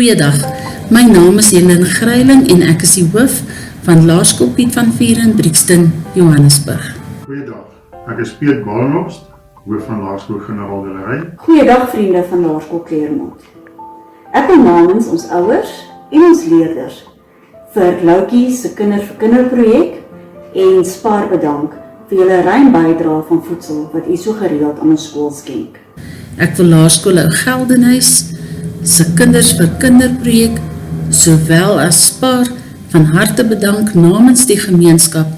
Goeiedag, my naam is Helen Greiling en ek is die hoof van Laerskool Piet van Vuur in Brixton, Johannesburg. Goeiedag, ek is Piet Balenhorst, hoof van Laerskool Generaal Delarey. Goeiedag vriende van Laerskool Claremont. Ek wil namens ons ouers en ons leerders vir Loukie se Kinder vir Kinder projek en Spar bedank vir julle ruim bydrae van voedsel wat u so gereeld aan ons skool skenk. Ek wil Laerskool Ou Geldenhuis se Kinders vir Kinder projek, sowel as Spar, van harte bedank namens die gemeenskap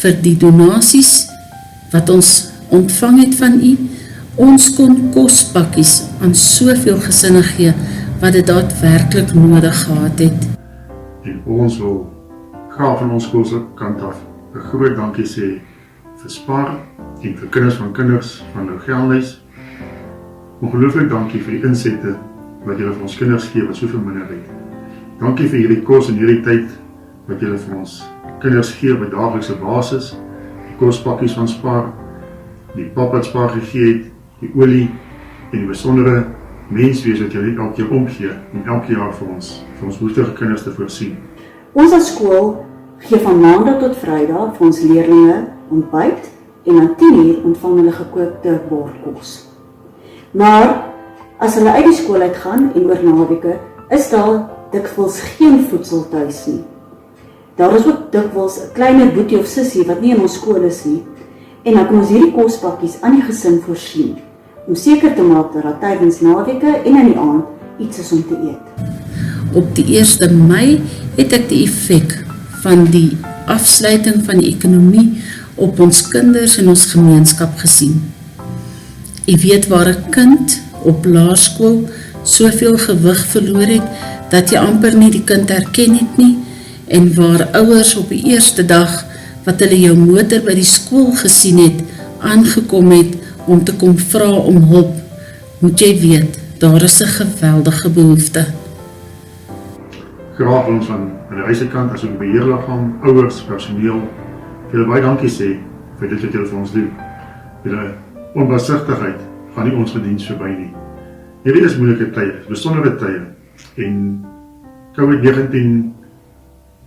vir die donasies wat ons ontvang het van u. Ons kon kospakkies aan soveel gesinne gee wat dit daadwerklik nodig gehad het. En ons wil graag van ons skoolse kant af 'n groot dankie sê vir Spar en vir Kinders van Kinders van Ou Geldenhuis. Ongelooflik dankie vir die insette wat julle vir ons kinders gee wat soveel minder het. Dankie vir hierdie kos en hierdie tyd wat julle vir ons kinders gee op 'n daaglikse basis. Die kospakkies van Spar, die pap wat Spar gegee het, die olie en die besondere menswees wat julle elke keer omgee om elke jaar vir ons behoeftige kinders te voorsien. Ons as skool gee van Maandag tot Vrydag vir ons leerlinge ontbyt en aan 10:00 ontvang hulle gekookte bordkos. Maar as hulle uit die skool uitgaan en oor naweke, is daar dikwels geen voedsel tuis nie. Daar is ook dikwels 'n kleiner boetie of sussie wat nie in ons skool is nie, en dan kan ons hierdie kospakkies aan die gesin voorsien, om seker te maak dat daar tydens naweke en in die aand iets is om te eet. Op die 1 Mei het ek die effek van die afsluiting van die ekonomie op ons kinders en ons gemeenskap gesien. U weet waar 'n kind op laerskool soveel gewig verloor het, dat jy amper nie die kind herken het nie, en waar ouers op die eerste dag, wat hulle jou motor by die skool gesien het, aangekom het om te kom vra om hulp, moet jy weet, daar is 'n geweldige behoefte. Graag ons van die huisekant as ook beheerliggaam, ouers, personeel, julle baie dankie sê vir dit wat julle vir ons doen. Julle onbesigtigheid gaan nie ons gediens verby nie. Hierdie is moeilike tye, besondere tye, en COVID-19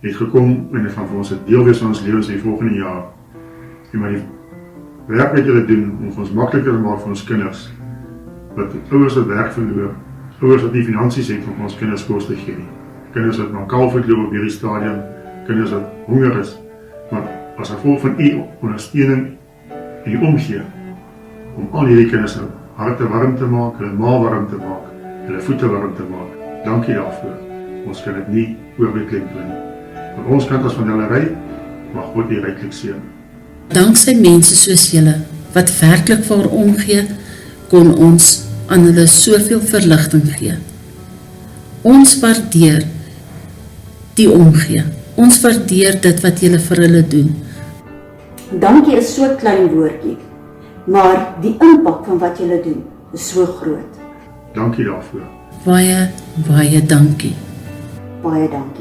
het gekom en het gaan vir ons 'n deel wees van ons lewens in die volgende jaar. En maar die werk wat julle doen om ons makliker te maak vir ons kinders, wat ouers wat werk verloor, ouers wat nie finansies het om ons kinders kos te gee nie, kinders wat na kaalvoet loop op hierdie stadium, kinders wat honger is, maar as gevolg van u ondersteuning en u omgee, om al hierdie kinders harte warm te maak, hulle maag warm te maak, hulle voete warm te maak. Dankie daarvoor. Ons kan dit nie oorbeklemtoon nie. Van ons kant as van Delarey, mag God u ryklik seën. Danksy mense soos julle, wat werklik vir omgee, kon ons aan hulle soveel verligting gee. Ons waardeer die omgee. Ons waardeer dit wat julle vir hulle doen. Dankie is so 'n klein woordjie, maar die impak van wat julle doen is so groot. Dankie daarvoor. Baie, baie dankie. Baie dankie.